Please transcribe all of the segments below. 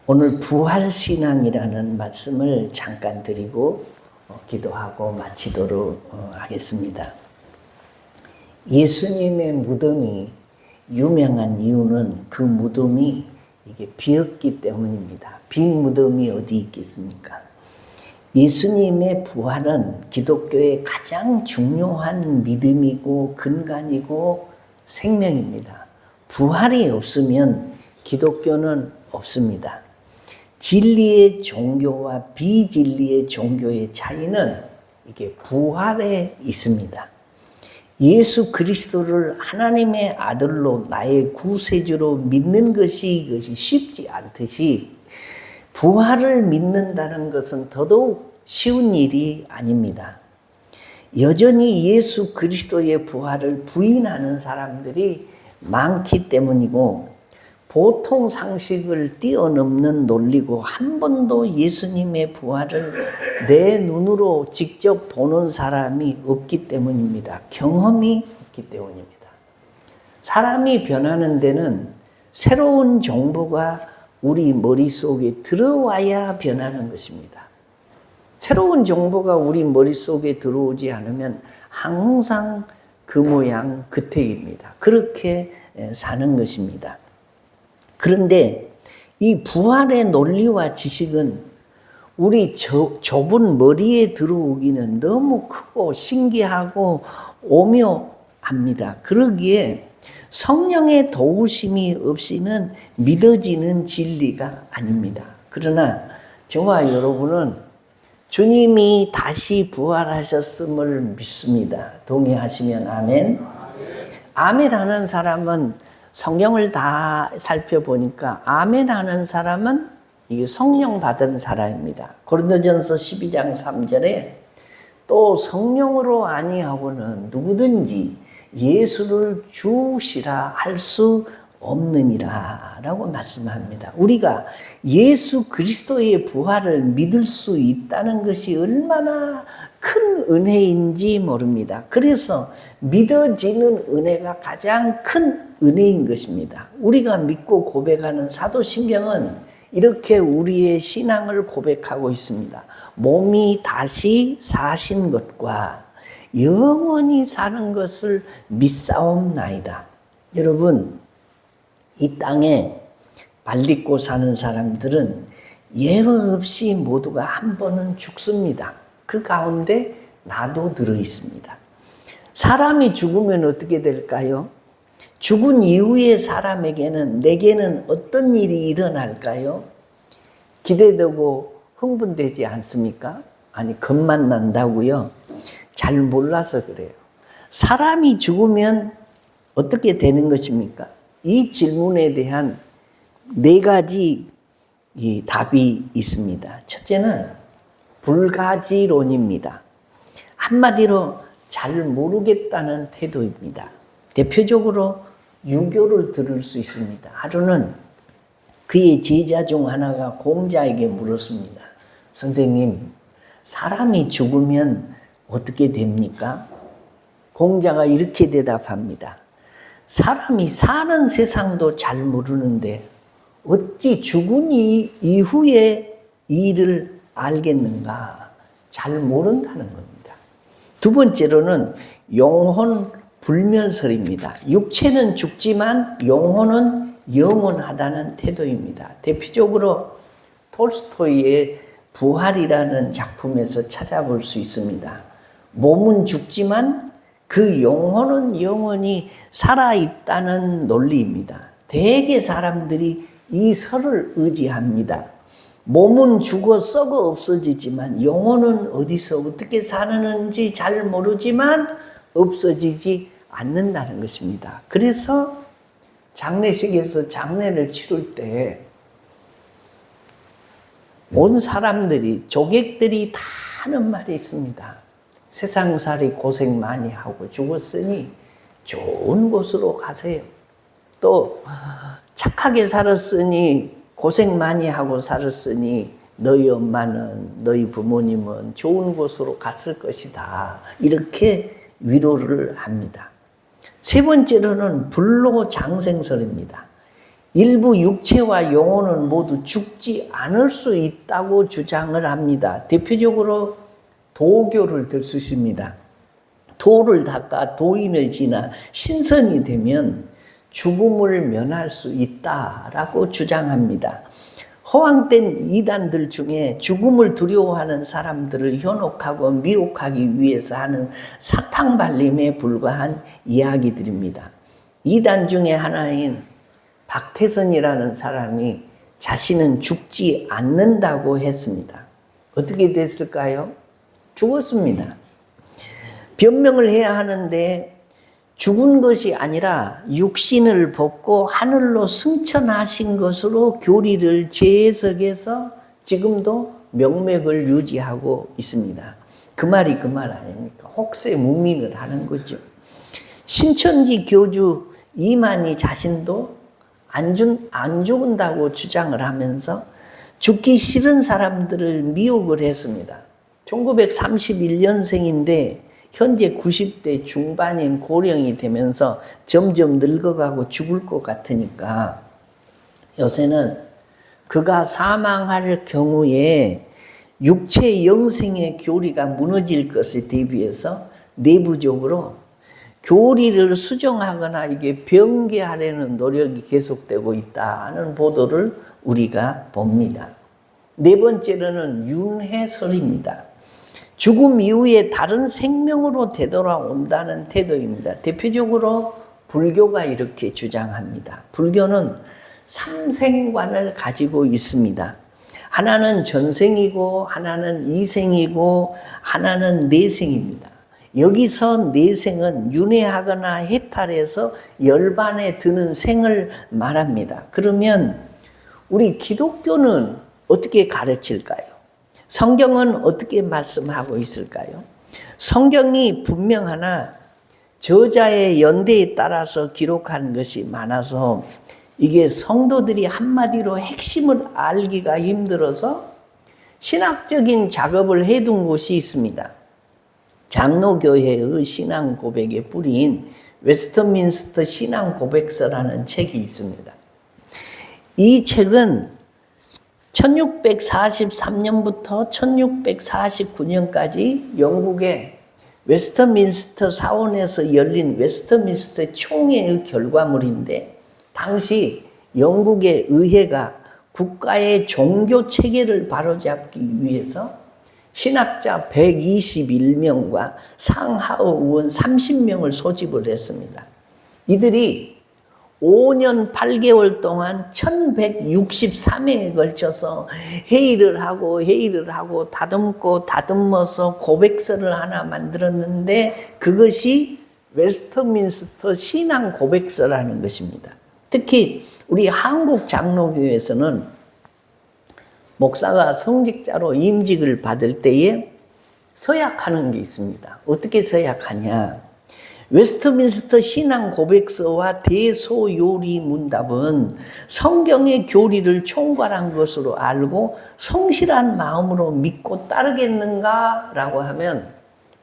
오늘 부활신앙이라는 말씀을 잠깐 드리고 기도하고 마치도록 하겠습니다. 예수님의 무덤이 유명한 이유는 그 무덤이 이게 비었기 때문입니다. 빈 무덤이 어디 있겠습니까? 예수님의 부활은 기독교의 가장 중요한 믿음이고 근간이고 생명입니다. 부활이 없으면 기독교는 없습니다. 진리의 종교와 비진리의 종교의 차이는 이게 부활에 있습니다. 예수 그리스도를 하나님의 아들로 나의 구세주로 믿는 것이 이것이 쉽지 않듯이 부활을 믿는다는 것은 더더욱 쉬운 일이 아닙니다. 여전히 예수 그리스도의 부활을 부인하는 사람들이 많기 때문이고 보통 상식을 뛰어넘는 논리고 한 번도 예수님의 부활을 내 눈으로 직접 보는 사람이 없기 때문입니다. 경험이 없기 때문입니다. 사람이 변하는 데는 새로운 정보가 우리 머릿속에 들어와야 변하는 것입니다. 새로운 정보가 우리 머릿속에 들어오지 않으면 항상 그 모양 그태입니다. 그렇게 사는 것입니다. 그런데 이 부활의 논리와 지식은 우리 좁은 머리에 들어오기는 너무 크고 신기하고 오묘합니다. 그러기에 성령의 도우심이 없이는 믿어지는 진리가 아닙니다. 그러나 저와 여러분은 주님이 다시 부활하셨음을 믿습니다. 동의하시면 아멘. 아멘 하는 사람은 성경을 다 살펴보니까 아멘 하는 사람은 이게 성령 받은 사람입니다. 고린도전서 12장 3절에 또 성령으로 아니하고는 누구든지 예수를 주시라 할 수 없느니라 라고 말씀합니다. 우리가 예수 그리스도의 부활을 믿을 수 있다는 것이 얼마나 큰 은혜인지 모릅니다. 그래서 믿어지는 은혜가 가장 큰 은혜인 것입니다. 우리가 믿고 고백하는 사도신경은 이렇게 우리의 신앙을 고백하고 있습니다. 몸이 다시 사신 것과 영원히 사는 것을 믿사옵나이다. 여러분, 이 땅에 발 딛고 사는 사람들은 예외 없이 모두가 한 번은 죽습니다. 그 가운데 나도 들어 있습니다. 사람이 죽으면 어떻게 될까요? 죽은 이후의 사람에게는 내게는 어떤 일이 일어날까요? 기대되고 흥분되지 않습니까? 아니, 겁만 난다고요? 잘 몰라서 그래요. 사람이 죽으면 어떻게 되는 것입니까? 이 질문에 대한 네 가지 답이 있습니다. 첫째는 불가지론입니다. 한마디로 잘 모르겠다는 태도입니다. 대표적으로 유교를 들을 수 있습니다. 하루는 그의 제자 중 하나가 공자에게 물었습니다. 선생님, 사람이 죽으면 어떻게 됩니까? 공자가 이렇게 대답합니다. 사람이 사는 세상도 잘 모르는데 어찌 죽은 이후의 일을 알겠는가? 잘 모른다는 겁니다. 두 번째로는 영혼 불멸설입니다. 육체는 죽지만 영혼은 영원하다는 태도입니다. 대표적으로 톨스토이의 부활이라는 작품에서 찾아볼 수 있습니다. 몸은 죽지만 그 영혼은 영원히 살아있다는 논리입니다. 대개 사람들이 이 설을 의지합니다. 몸은 죽어 썩어 없어지지만 영혼은 어디서 어떻게 사는지 잘 모르지만 없어지지 않는다는 것입니다. 그래서 장례식에서 장례를 치를 때 온 사람들이, 조객들이 다 하는 말이 있습니다. 세상살이 고생 많이 하고 죽었으니 좋은 곳으로 가세요. 또 착하게 살았으니, 고생 많이 하고 살았으니 너희 엄마는, 너희 부모님은 좋은 곳으로 갔을 것이다. 이렇게 위로를 합니다. 세 번째로는 불로장생설입니다. 일부 육체와 영혼은 모두 죽지 않을 수 있다고 주장을 합니다. 대표적으로 도교를 들 수 있습니다. 도를 닦아 도인을 지나 신선이 되면 죽음을 면할 수 있다라고 주장합니다. 허황된 이단들 중에 죽음을 두려워하는 사람들을 현혹하고 미혹하기 위해서 하는 사탕발림에 불과한 이야기들입니다. 이단 중에 하나인 박태선이라는 사람이 자신은 죽지 않는다고 했습니다. 어떻게 됐을까요? 죽었습니다. 변명을 해야 하는데 죽은 것이 아니라 육신을 벗고 하늘로 승천하신 것으로 교리를 재해석해서 지금도 명맥을 유지하고 있습니다. 그 말이 그 말 아닙니까? 혹세무민을 하는 거죠. 신천지 교주 이만희 자신도 안 죽은다고 주장을 하면서 죽기 싫은 사람들을 미혹을 했습니다. 1931년생인데 현재 90대 중반인 고령이 되면서 점점 늙어가고 죽을 것 같으니까 요새는 그가 사망할 경우에 육체 영생의 교리가 무너질 것에 대비해서 내부적으로 교리를 수정하거나 이게 변개하려는 노력이 계속되고 있다는 보도를 우리가 봅니다. 네 번째로는 윤회설입니다. 죽음 이후에 다른 생명으로 되돌아온다는 태도입니다. 대표적으로 불교가 이렇게 주장합니다. 불교는 삼생관을 가지고 있습니다. 하나는 전생이고 하나는 이생이고 하나는 내생입니다. 여기서 내생은 윤회하거나 해탈해서 열반에 드는 생을 말합니다. 그러면 우리 기독교는 어떻게 가르칠까요? 성경은 어떻게 말씀하고 있을까요? 성경이 분명하나 저자의 연대에 따라서 기록한 것이 많아서 이게 성도들이 한마디로 핵심을 알기가 힘들어서 신학적인 작업을 해둔 곳이 있습니다. 장로교회의 신앙 고백의 뿌리인 웨스트민스터 신앙 고백서라는 책이 있습니다. 이 책은 1643년부터 1649년까지 영국의 웨스트민스터 사원에서 열린 웨스트민스터 총회의 결과물인데 당시 영국의 의회가 국가의 종교 체계를 바로잡기 위해서 신학자 121명과 상하의 의원 30명을 소집을 했습니다. 이들이 5년 8개월 동안 1163회에 걸쳐서 회의를 하고 다듬어서 고백서를 하나 만들었는데 그것이 웨스트민스터 신앙 고백서라는 것입니다. 특히 우리 한국 장로교회에서는 목사가 성직자로 임직을 받을 때에 서약하는 게 있습니다. 어떻게 서약하냐? 웨스트민스터 신앙 고백서와 대소요리 문답은 성경의 교리를 총괄한 것으로 알고 성실한 마음으로 믿고 따르겠는가? 라고 하면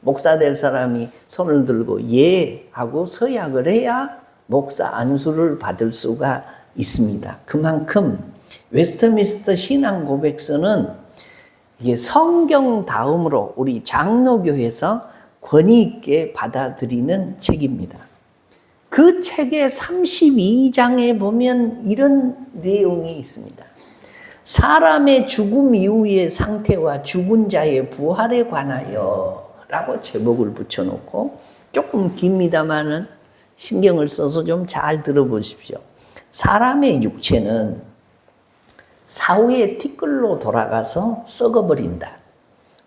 목사 될 사람이 손을 들고 예 하고 서약을 해야 목사 안수를 받을 수가 있습니다. 그만큼 웨스트민스터 신앙 고백서는 이게 성경 다음으로 우리 장로교회에서 권위 있게 받아들이는 책입니다. 그 책의 32장에 보면 이런 내용이 있습니다. 사람의 죽음 이후의 상태와 죽은 자의 부활에 관하여 라고 제목을 붙여놓고 조금 깁니다마는 신경을 써서 좀 잘 들어보십시오. 사람의 육체는 사후의 티끌로 돌아가서 썩어버린다.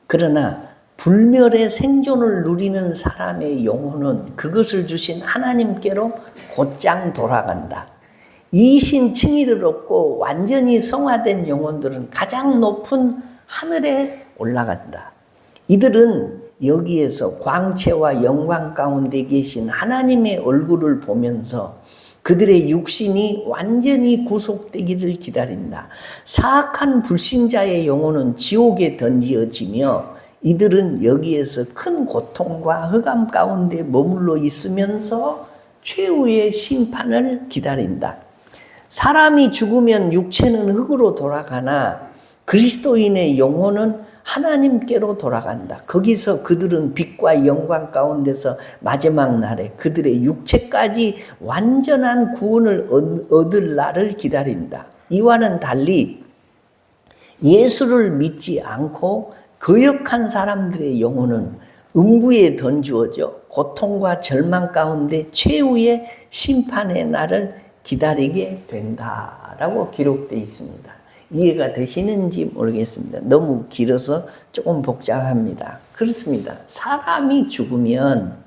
그러나 불멸의 생존을 누리는 사람의 영혼은 그것을 주신 하나님께로 곧장 돌아간다. 이신 칭의를 얻고 완전히 성화된 영혼들은 가장 높은 하늘에 올라간다. 이들은 여기에서 광채와 영광 가운데 계신 하나님의 얼굴을 보면서 그들의 육신이 완전히 구속되기를 기다린다. 사악한 불신자의 영혼은 지옥에 던지어지며 이들은 여기에서 큰 고통과 흑암 가운데 머물러 있으면서 최후의 심판을 기다린다. 사람이 죽으면 육체는 흙으로 돌아가나 그리스도인의 영혼은 하나님께로 돌아간다. 거기서 그들은 빛과 영광 가운데서 마지막 날에 그들의 육체까지 완전한 구원을 얻을 날을 기다린다. 이와는 달리 예수를 믿지 않고 거역한 사람들의 영혼은 음부에 던주어져 고통과 절망 가운데 최후의 심판의 날을 기다리게 된다라고 기록되어 있습니다. 이해가 되시는지 모르겠습니다. 너무 길어서 조금 복잡합니다. 그렇습니다. 사람이 죽으면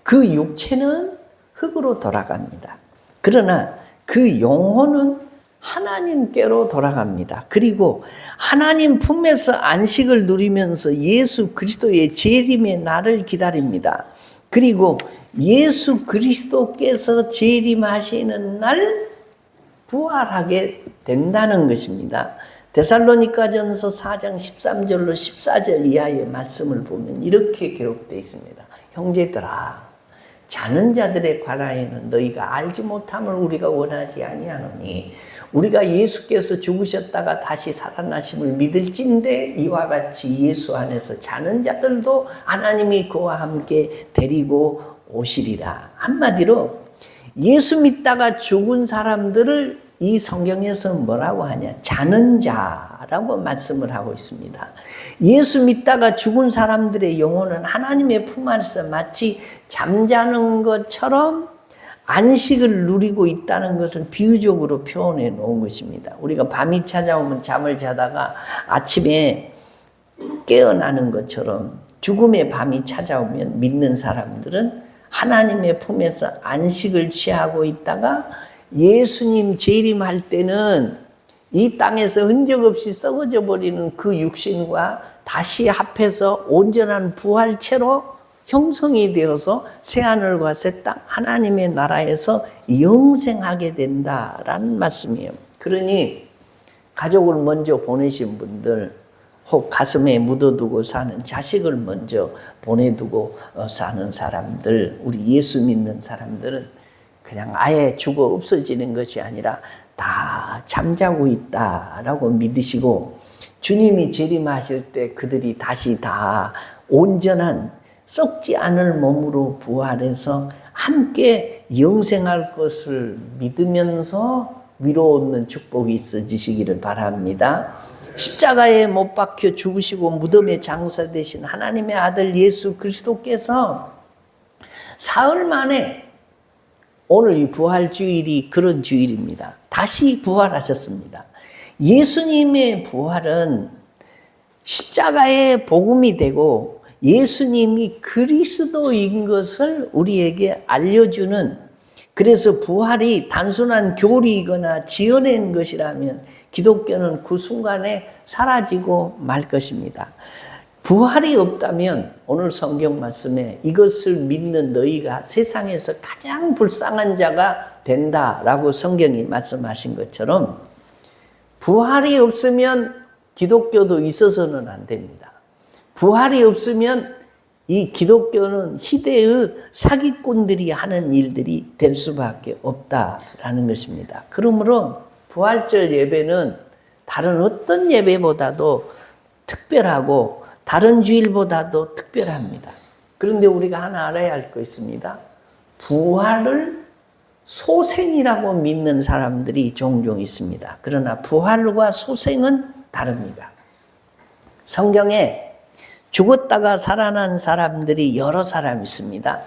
그 육체는 흙으로 돌아갑니다. 그러나 그 영혼은 하나님께로 돌아갑니다. 그리고 하나님 품에서 안식을 누리면서 예수 그리스도의 재림의 날을 기다립니다. 그리고 예수 그리스도께서 재림하시는 날 부활하게 된다는 것입니다. 데살로니가전서 4장 13절로 14절 이하의 말씀을 보면 이렇게 기록되어 있습니다. 형제들아, 자는 자들에 관하여는 너희가 알지 못함을 우리가 원하지 아니하노니 우리가 예수께서 죽으셨다가 다시 살아나심을 믿을진대 이와 같이 예수 안에서 자는 자들도 하나님이 그와 함께 데리고 오시리라. 한마디로 예수 믿다가 죽은 사람들을 이 성경에서 뭐라고 하냐? 자는 자라고 말씀을 하고 있습니다. 예수 믿다가 죽은 사람들의 영혼은 하나님의 품 안에서 마치 잠자는 것처럼 안식을 누리고 있다는 것을 비유적으로 표현해 놓은 것입니다. 우리가 밤이 찾아오면 잠을 자다가 아침에 깨어나는 것처럼 죽음의 밤이 찾아오면 믿는 사람들은 하나님의 품에서 안식을 취하고 있다가 예수님 재림할 때는 이 땅에서 흔적 없이 썩어져 버리는 그 육신과 다시 합해서 온전한 부활체로 형성이 되어서 새하늘과 새 땅 하나님의 나라에서 영생하게 된다라는 말씀이에요. 그러니 가족을 먼저 보내신 분들, 혹 가슴에 묻어두고 사는 자식을 먼저 보내두고 사는 사람들, 우리 예수 믿는 사람들은 그냥 아예 죽어 없어지는 것이 아니라 다 잠자고 있다라고 믿으시고 주님이 재림하실 때 그들이 다시 다 온전한 썩지 않을 몸으로 부활해서 함께 영생할 것을 믿으면서 위로 얻는 축복이 있어지시기를 바랍니다. 십자가에 못 박혀 죽으시고 무덤에 장사되신 하나님의 아들 예수 그리스도께서 사흘 만에 오늘 이 부활주일이 그런 주일입니다. 다시 부활하셨습니다. 예수님의 부활은 십자가의 복음이 되고 예수님이 그리스도인 것을 우리에게 알려주는, 그래서 부활이 단순한 교리이거나 지어낸 것이라면 기독교는 그 순간에 사라지고 말 것입니다. 부활이 없다면 오늘 성경 말씀에 이것을 믿는 너희가 세상에서 가장 불쌍한 자가 된다라고 성경이 말씀하신 것처럼 부활이 없으면 기독교도 있어서는 안 됩니다. 부활이 없으면 이 기독교는 희대의 사기꾼들이 하는 일들이 될 수밖에 없다라는 것입니다. 그러므로 부활절 예배는 다른 어떤 예배보다도 특별하고 다른 주일보다도 특별합니다. 그런데 우리가 하나 알아야 할 거 있습니다. 부활을 소생이라고 믿는 사람들이 종종 있습니다. 그러나 부활과 소생은 다릅니다. 성경에 죽었다가 살아난 사람들이 여러 사람 있습니다.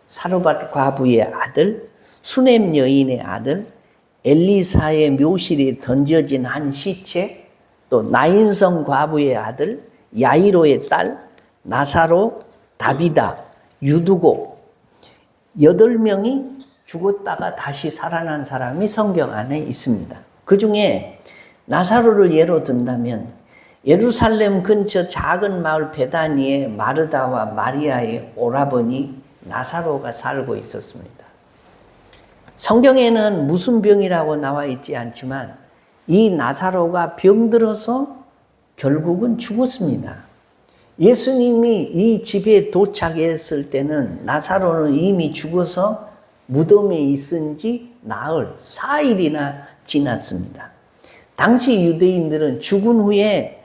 사르밧 과부의 아들, 수넴 여인의 아들, 엘리사의 묘실에 던져진 한 시체, 또 나인성 과부의 아들, 야이로의 딸, 나사로, 다비다, 유두고 8명이 죽었다가 다시 살아난 사람이 성경 안에 있습니다. 그 중에 나사로를 예로 든다면 예루살렘 근처 작은 마을 베다니에 마르다와 마리아의 오라버니 나사로가 살고 있었습니다. 성경에는 무슨 병이라고 나와 있지 않지만 이 나사로가 병들어서 결국은 죽었습니다. 예수님이 이 집에 도착했을 때는 나사로는 이미 죽어서 무덤에 있은 지 나흘, 4일이나 지났습니다. 당시 유대인들은 죽은 후에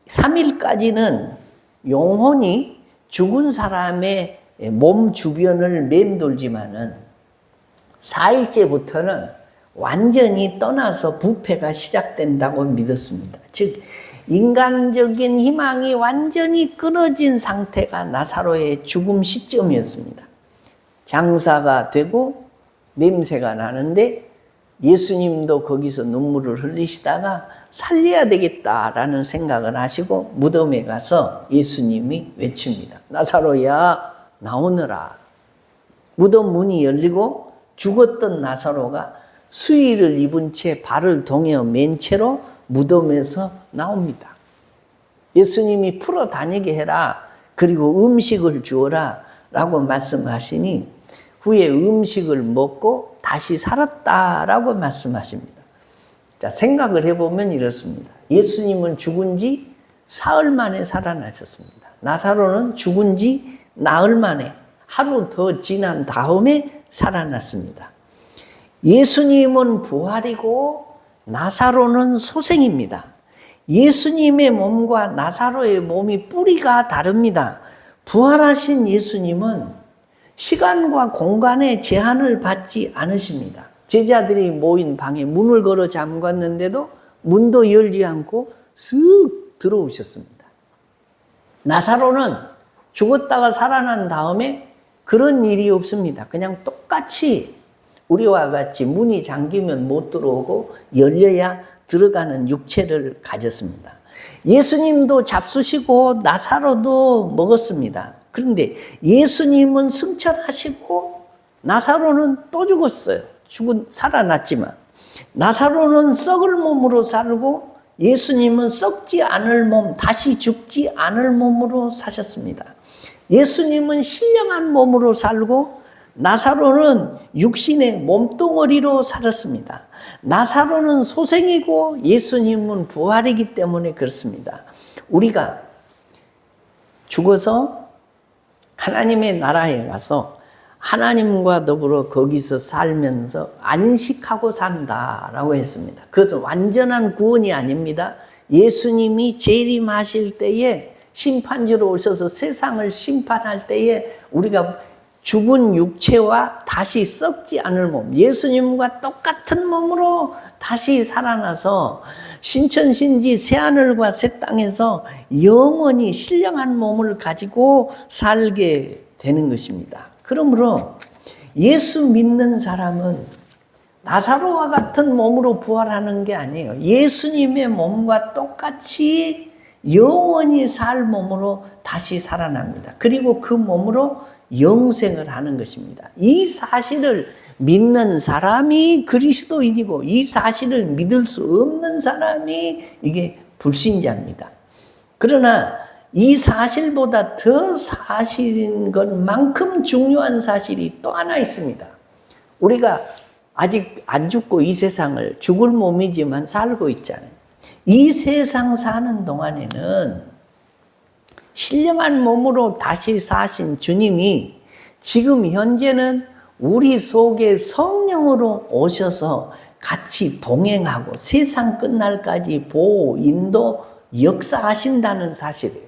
3일까지는 영혼이 죽은 사람의 몸 주변을 맴돌지만은 4일째부터는 완전히 떠나서 부패가 시작된다고 믿었습니다. 즉 인간적인 희망이 완전히 끊어진 상태가 나사로의 죽음 시점이었습니다. 장사가 되고 냄새가 나는데 예수님도 거기서 눈물을 흘리시다가 살려야 되겠다라는 생각을 하시고 무덤에 가서 예수님이 외칩니다. 나사로야 나오너라. 무덤 문이 열리고 죽었던 나사로가 수의를 입은 채 발을 동여 맨 채로 무덤에서 나옵니다. 예수님이 풀어 다니게 해라. 그리고 음식을 주어라 라고 말씀하시니 후에 음식을 먹고 다시 살았다라고 말씀하십니다. 자, 생각을 해보면 이렇습니다. 예수님은 죽은 지 사흘 만에 살아나셨습니다. 나사로는 죽은 지 나흘 만에 하루 더 지난 다음에 살아났습니다. 예수님은 부활이고 나사로는 소생입니다. 예수님의 몸과 나사로의 몸이 뿌리가 다릅니다. 부활하신 예수님은 시간과 공간의 제한을 받지 않으십니다. 제자들이 모인 방에 문을 걸어 잠갔는데도 문도 열지 않고 쓱 들어오셨습니다. 나사로는 죽었다가 살아난 다음에 그런 일이 없습니다. 그냥 똑같이 우리와 같이 문이 잠기면 못 들어오고 열려야 들어가는 육체를 가졌습니다. 예수님도 잡수시고 나사로도 먹었습니다. 그런데 예수님은 승천하시고 나사로는 또 죽었어요. 살아났지만 나사로는 썩을 몸으로 살고 예수님은 썩지 않을 몸, 다시 죽지 않을 몸으로 사셨습니다. 예수님은 신령한 몸으로 살고 나사로는 육신의 몸뚱어리로 살았습니다. 나사로는 소생이고 예수님은 부활이기 때문에 그렇습니다. 우리가 죽어서 하나님의 나라에 가서 하나님과 더불어 거기서 살면서 안식하고 산다라고 했습니다. 그것은 완전한 구원이 아닙니다. 예수님이 재림하실 때에 심판주로 오셔서 세상을 심판할 때에 우리가 죽은 육체와 다시 썩지 않을 몸, 예수님과 똑같은 몸으로 다시 살아나서 신천신지 새하늘과 새 땅에서 영원히 신령한 몸을 가지고 살게 되는 것입니다. 그러므로 예수 믿는 사람은 나사로와 같은 몸으로 부활하는 게 아니에요. 예수님의 몸과 똑같이 영원히 살 몸으로 다시 살아납니다. 그리고 그 몸으로 영생을 하는 것입니다. 이 사실을 믿는 사람이 그리스도인이고 이 사실을 믿을 수 없는 사람이 이게 불신자입니다. 그러나 이 사실보다 더 사실인 것만큼 중요한 사실이 또 하나 있습니다. 우리가 아직 안 죽고 이 세상을 죽을 몸이지만 살고 있잖아요. 이 세상 사는 동안에는 신령한 몸으로 다시 사신 주님이 지금 현재는 우리 속에 성령으로 오셔서 같이 동행하고 세상 끝날까지 보호, 인도, 역사하신다는 사실이에요.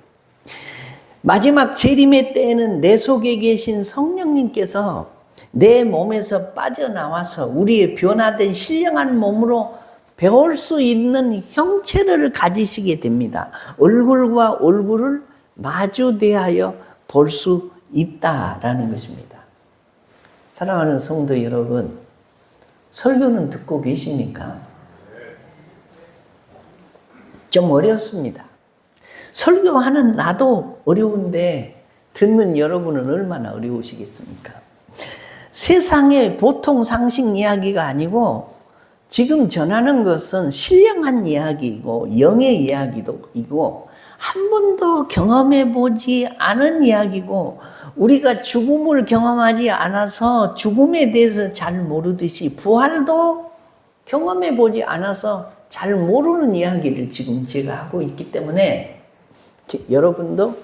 마지막 재림의 때에는 내 속에 계신 성령님께서 내 몸에서 빠져나와서 우리의 변화된 신령한 몸으로 배울 수 있는 형체를 가지시게 됩니다. 얼굴과 얼굴을 마주 대하여 볼 수 있다라는 것입니다. 사랑하는 성도 여러분, 설교는 듣고 계십니까? 좀 어렵습니다. 설교하는 나도 어려운데 듣는 여러분은 얼마나 어려우시겠습니까? 세상의 보통 상식 이야기가 아니고 지금 전하는 것은 신령한 이야기이고 영의 이야기이고 한 번도 경험해 보지 않은 이야기고 우리가 죽음을 경험하지 않아서 죽음에 대해서 잘 모르듯이 부활도 경험해 보지 않아서 잘 모르는 이야기를 지금 제가 하고 있기 때문에 여러분도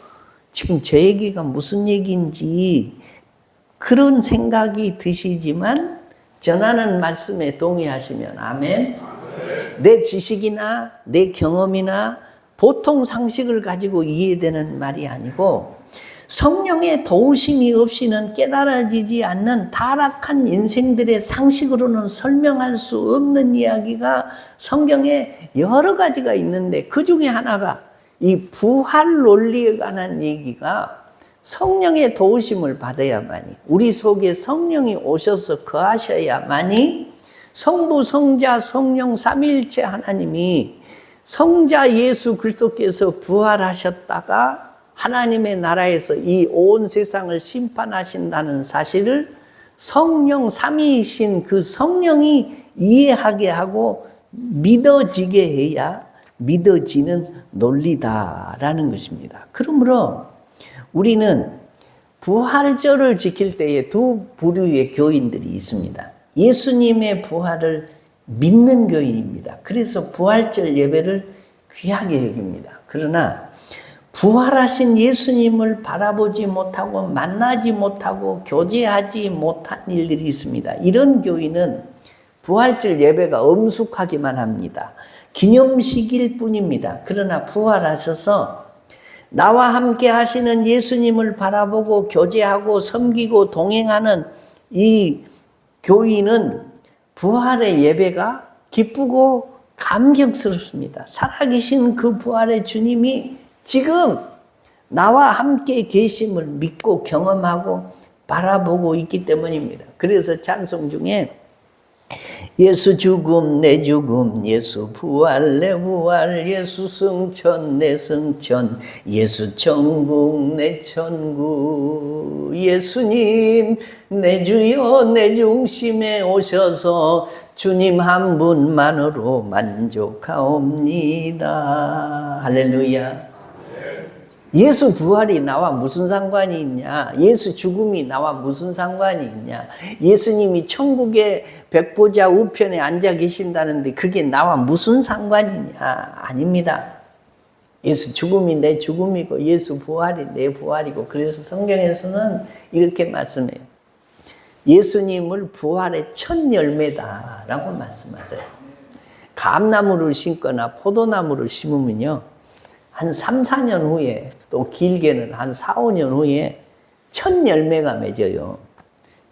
지금 저 얘기가 무슨 얘기인지 그런 생각이 드시지만 전하는 말씀에 동의하시면 아멘. 내 지식이나 내 경험이나 보통 상식을 가지고 이해되는 말이 아니고 성령의 도우심이 없이는 깨달아지지 않는 타락한 인생들의 상식으로는 설명할 수 없는 이야기가 성경에 여러 가지가 있는데 그 중에 하나가 이 부활 논리에 관한 얘기가 성령의 도우심을 받아야만이, 우리 속에 성령이 오셔서 거하셔야만이 성부, 성자, 성령 삼위일체 하나님이 성자 예수 그리스도께서 부활하셨다가 하나님의 나라에서 이 온 세상을 심판하신다는 사실을 성령 삼위이신 그 성령이 이해하게 하고 믿어지게 해야 믿어지는 논리다라는 것입니다. 그러므로 우리는 부활절을 지킬 때에 두 부류의 교인들이 있습니다. 예수님의 부활을 믿는 교인입니다. 그래서 부활절 예배를 귀하게 여깁니다. 그러나 부활하신 예수님을 바라보지 못하고 만나지 못하고 교제하지 못한 일들이 있습니다. 이런 교인은 부활절 예배가 엄숙하기만 합니다. 기념식일 뿐입니다. 그러나 부활하셔서 나와 함께 하시는 예수님을 바라보고 교제하고 섬기고 동행하는 이 교인은 부활의 예배가 기쁘고 감격스럽습니다. 살아계신 그 부활의 주님이 지금 나와 함께 계심을 믿고 경험하고 바라보고 있기 때문입니다. 그래서 찬송 중에 예수 죽음 내 죽음, 예수 부활 내 부활, 예수 승천 내 승천, 예수 천국 내 천국, 예수님 내 주여 내 중심에 오셔서 주님 한 분만으로 만족하옵니다. 할렐루야. 예수 부활이 나와 무슨 상관이 있냐? 예수 죽음이 나와 무슨 상관이 있냐? 예수님이 천국의 백보자 우편에 앉아 계신다는데 그게 나와 무슨 상관이냐? 아닙니다. 예수 죽음이 내 죽음이고 예수 부활이 내 부활이고, 그래서 성경에서는 이렇게 말씀해요. 예수님을 부활의 첫 열매다라고 말씀하세요. 감나무를 심거나 포도나무를 심으면요, 한 3, 4년 후에, 또 길게는 한 4, 5년 후에 첫 열매가 맺어요.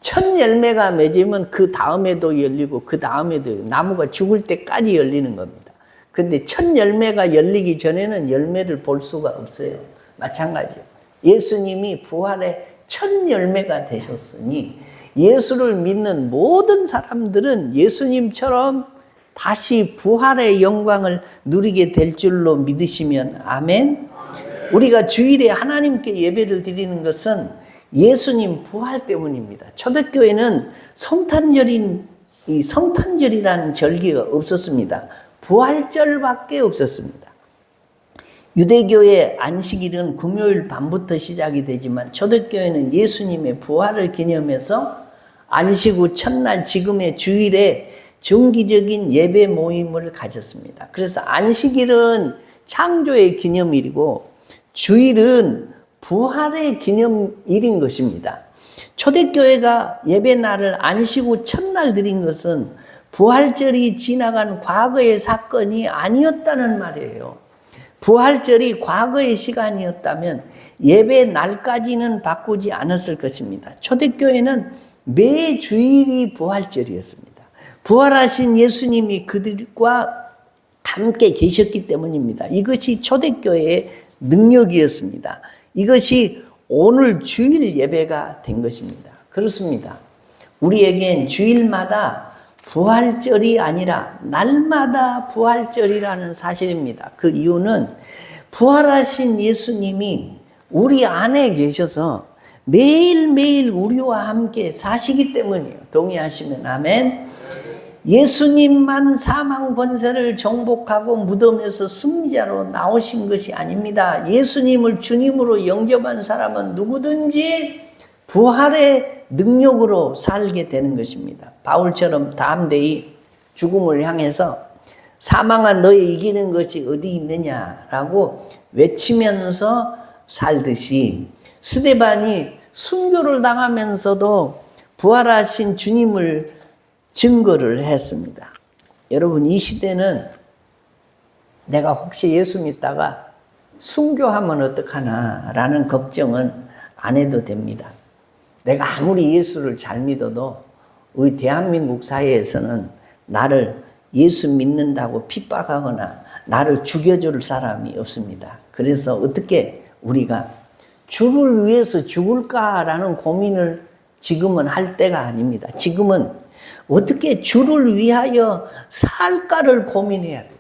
첫 열매가 맺으면 그 다음에도 열리고 그 다음에도, 나무가 죽을 때까지 열리는 겁니다. 근데 첫 열매가 열리기 전에는 열매를 볼 수가 없어요. 마찬가지요. 예수님이 부활의 첫 열매가 되셨으니 예수를 믿는 모든 사람들은 예수님처럼 다시 부활의 영광을 누리게 될 줄로 믿으시면 아멘. 우리가 주일에 하나님께 예배를 드리는 것은 예수님 부활 때문입니다. 초대교회는 성탄절이라는 절기가 없었습니다. 부활절밖에 없었습니다. 유대교의 안식일은 금요일 밤부터 시작이 되지만 초대교회는 예수님의 부활을 기념해서 안식 후 첫날 지금의 주일에 정기적인 예배 모임을 가졌습니다. 그래서 안식일은 창조의 기념일이고 주일은 부활의 기념일인 것입니다. 초대교회가 예배날을 안식 후 첫날 드린 것은 부활절이 지나간 과거의 사건이 아니었다는 말이에요. 부활절이 과거의 시간이었다면 예배 날까지는 바꾸지 않았을 것입니다. 초대교회는 매 주일이 부활절이었습니다. 부활하신 예수님이 그들과 함께 계셨기 때문입니다. 이것이 초대교회의 능력이었습니다. 이것이 오늘 주일 예배가 된 것입니다. 그렇습니다. 우리에겐 주일마다 부활절이 아니라 날마다 부활절이라는 사실입니다. 그 이유는 부활하신 예수님이 우리 안에 계셔서 매일매일 우리와 함께 사시기 때문이에요. 동의하시면 아멘. 예수님만 사망 권세를 정복하고 무덤에서 승리자로 나오신 것이 아닙니다. 예수님을 주님으로 영접한 사람은 누구든지 부활의 능력으로 살게 되는 것입니다. 바울처럼 담대히 죽음을 향해서 사망아 너희 이기는 것이 어디 있느냐라고 외치면서 살듯이, 스데반이 순교를 당하면서도 부활하신 주님을 증거를 했습니다. 여러분, 이 시대는 내가 혹시 예수 믿다가 순교하면 어떡하나 라는 걱정은 안 해도 됩니다. 내가 아무리 예수를 잘 믿어도 우리 대한민국 사회에서는 나를 예수 믿는다고 핍박하거나 나를 죽여줄 사람이 없습니다. 그래서 어떻게 우리가 주를 위해서 죽을까라는 고민을 지금은 할 때가 아닙니다. 지금은 어떻게 주를 위하여 살까를 고민해야 돼요.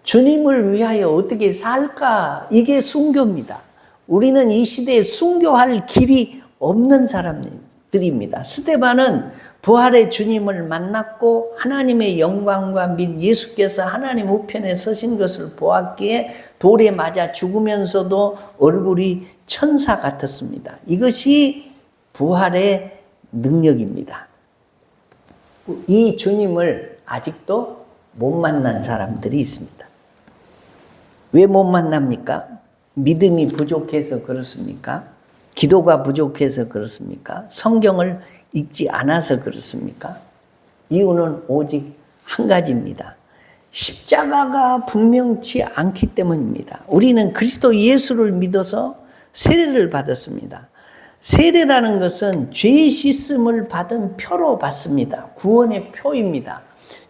주님을 위하여 어떻게 살까? 이게 순교입니다. 우리는 이 시대에 순교할 길이 없는 사람들입니다. 스데반은 부활의 주님을 만났고 하나님의 영광과 및 예수께서 하나님 우편에 서신 것을 보았기에 돌에 맞아 죽으면서도 얼굴이 천사 같았습니다. 이것이 부활의 능력입니다. 이 주님을 아직도 못 만난 사람들이 있습니다. 왜 못 만납니까? 믿음이 부족해서 그렇습니까? 기도가 부족해서 그렇습니까? 성경을 읽지 않아서 그렇습니까? 이유는 오직 한 가지입니다. 십자가가 분명치 않기 때문입니다. 우리는 그리스도 예수를 믿어서 세례를 받았습니다. 세례라는 것은 죄 씻음을 받은 표로 받습니다. 구원의 표입니다.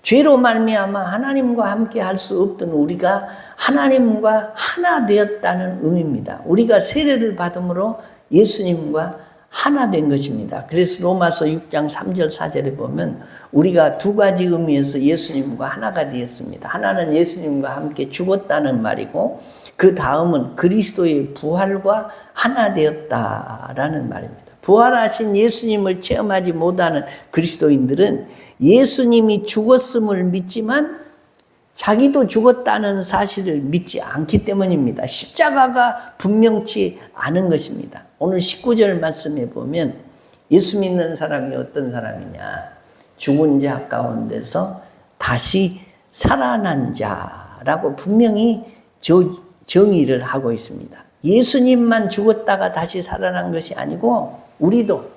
죄로 말미암아 하나님과 함께 할 수 없던 우리가 하나님과 하나 되었다는 의미입니다. 우리가 세례를 받음으로 예수님과 하나 된 것입니다. 그래서 로마서 6장 3절 4절에 보면 우리가 두 가지 의미에서 예수님과 하나가 되었습니다. 하나는 예수님과 함께 죽었다는 말이고 그 다음은 그리스도의 부활과 하나 되었다라는 말입니다. 부활하신 예수님을 체험하지 못하는 그리스도인들은 예수님이 죽었음을 믿지만 자기도 죽었다는 사실을 믿지 않기 때문입니다. 십자가가 분명치 않은 것입니다. 오늘 19절 말씀에 보면 예수 믿는 사람이 어떤 사람이냐? 죽은 자 가운데서 다시 살아난 자라고 분명히 정의를 하고 있습니다. 예수님만 죽었다가 다시 살아난 것이 아니고 우리도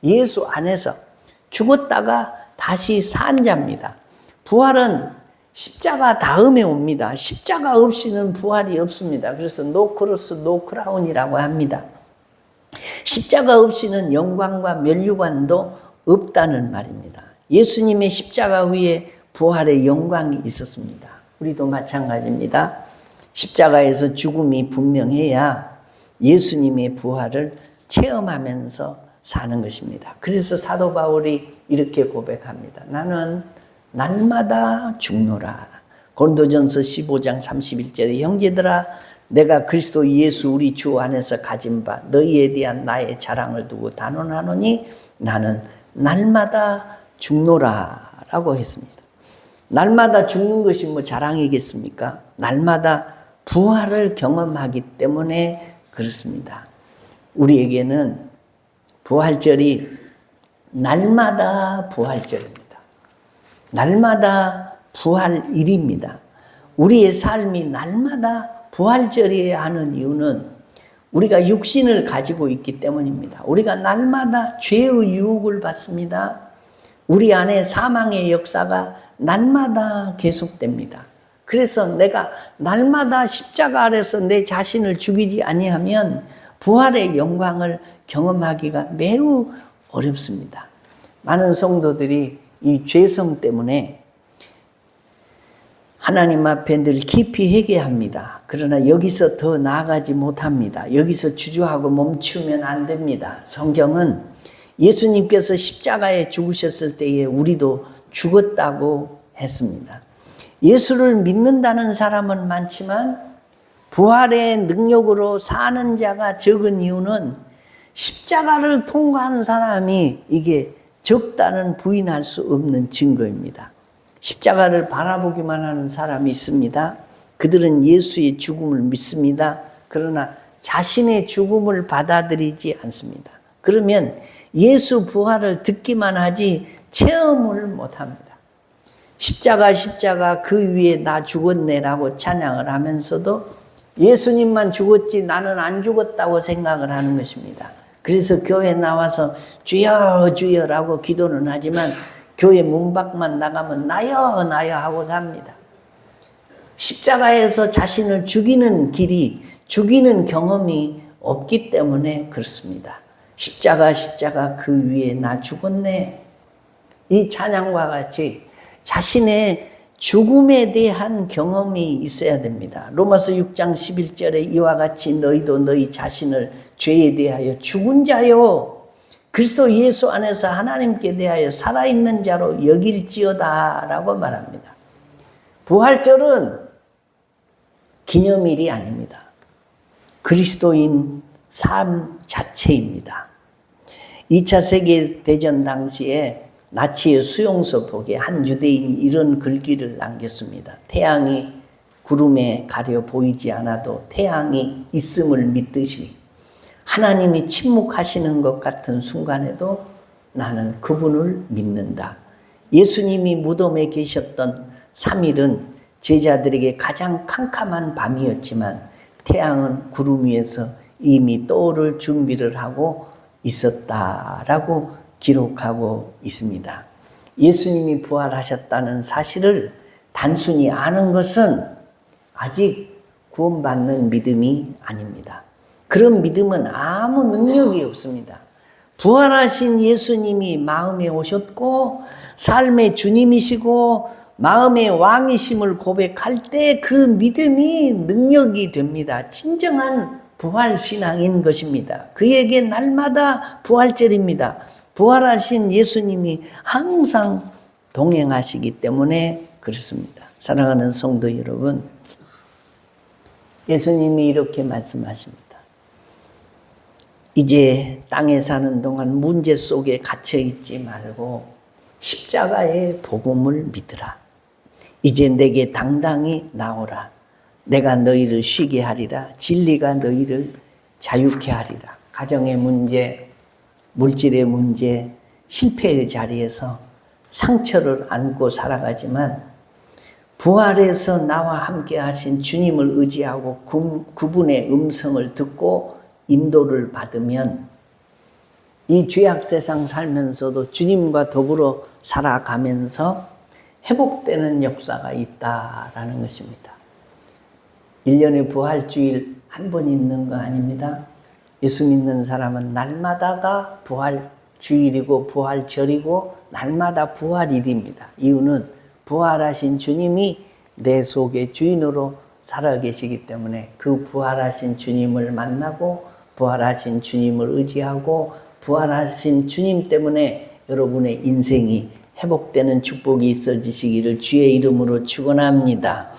예수 안에서 죽었다가 다시 산 자입니다. 부활은 십자가 다음에 옵니다. 십자가 없이는 부활이 없습니다. 그래서 노 크로스 노 크라운이라고 합니다. 십자가 없이는 영광과 면류관도 없다는 말입니다. 예수님의 십자가 위에 부활의 영광이 있었습니다. 우리도 마찬가지입니다. 십자가에서 죽음이 분명해야 예수님의 부활을 체험하면서 사는 것입니다. 그래서 사도 바울이 이렇게 고백합니다. 나는 날마다 죽노라. 고린도전서 15장 31절에 형제들아 내가 그리스도 예수 우리 주 안에서 가진 바 너희에 대한 나의 자랑을 두고 단언하노니 나는 날마다 죽노라 라고 했습니다. 날마다 죽는 것이 뭐 자랑이겠습니까? 날마다 부활을 경험하기 때문에 그렇습니다. 우리에게는 부활절이 날마다 부활절입니다. 날마다 부활일입니다. 우리의 삶이 날마다 부활절이어야 하는 이유는 우리가 육신을 가지고 있기 때문입니다. 우리가 날마다 죄의 유혹을 받습니다. 우리 안에 사망의 역사가 날마다 계속됩니다. 그래서 내가 날마다 십자가 아래서 내 자신을 죽이지 아니하면 부활의 영광을 경험하기가 매우 어렵습니다. 많은 성도들이 이 죄성 때문에 하나님 앞에 늘 깊이 회개합니다. 그러나 여기서 더 나아가지 못합니다. 여기서 주저하고 멈추면 안 됩니다. 성경은 예수님께서 십자가에 죽으셨을 때에 우리도 죽었다고 했습니다. 예수를 믿는다는 사람은 많지만 부활의 능력으로 사는 자가 적은 이유는 십자가를 통과하는 사람이 이게 적다는 부인할 수 없는 증거입니다. 십자가를 바라보기만 하는 사람이 있습니다. 그들은 예수의 죽음을 믿습니다. 그러나 자신의 죽음을 받아들이지 않습니다. 그러면 예수 부활을 듣기만 하지 체험을 못합니다. 십자가 그 위에 나 죽었네라고 찬양을 하면서도 예수님만 죽었지 나는 안 죽었다고 생각을 하는 것입니다. 그래서 교회에 나와서 주여 주여라고 기도는 하지만 교회 문 밖만 나가면 나여 나여 하고 삽니다. 십자가에서 자신을 죽이는 길이, 죽이는 경험이 없기 때문에 그렇습니다. 십자가 그 위에 나 죽었네. 이 찬양과 같이 자신의 죽음에 대한 경험이 있어야 됩니다. 로마서 6장 11절에 이와 같이 너희도 너희 자신을 죄에 대하여 죽은 자요 그리스도 예수 안에서 하나님께 대하여 살아있는 자로 여길지어다 라고 말합니다. 부활절은 기념일이 아닙니다. 그리스도인 삶 자체입니다. 2차 세계대전 당시에 나치의 수용소복에 한 유대인이 이런 글귀를 남겼습니다. 태양이 구름에 가려 보이지 않아도 태양이 있음을 믿듯이 하나님이 침묵하시는 것 같은 순간에도 나는 그분을 믿는다. 예수님이 무덤에 계셨던 3일은 제자들에게 가장 캄캄한 밤이었지만 태양은 구름 위에서 이미 떠오를 준비를 하고 있었다라고 기록하고 있습니다. 예수님이 부활하셨다는 사실을 단순히 아는 것은 아직 구원받는 믿음이 아닙니다. 그런 믿음은 아무 능력이 없습니다. 부활하신 예수님이 마음에 오셨고 삶의 주님이시고 마음의 왕이심을 고백할 때 그 믿음이 능력이 됩니다. 진정한 부활신앙인 것입니다. 그에게 날마다 부활절입니다. 부활하신 예수님이 항상 동행하시기 때문에 그렇습니다. 사랑하는 성도 여러분, 예수님이 이렇게 말씀하십니다. 이제 땅에 사는 동안 문제 속에 갇혀 있지 말고 십자가의 복음을 믿으라. 이제 내게 당당히 나오라. 내가 너희를 쉬게 하리라. 진리가 너희를 자유케 하리라. 가정의 문제, 물질의 문제, 실패의 자리에서 상처를 안고 살아가지만 부활해서 나와 함께 하신 주님을 의지하고 그분의 음성을 듣고 인도를 받으면 이 죄악 세상 살면서도 주님과 더불어 살아가면서 회복되는 역사가 있다라는 것입니다. 1년에 부활주일 한 번 있는 거 아닙니다. 예수 믿는 사람은 날마다가 부활주일이고 부활절이고 날마다 부활일입니다. 이유는 부활하신 주님이 내 속의 주인으로 살아계시기 때문에 그 부활하신 주님을 만나고 부활하신 주님을 의지하고 부활하신 주님 때문에 여러분의 인생이 회복되는 축복이 있어지시기를 주의 이름으로 축원합니다.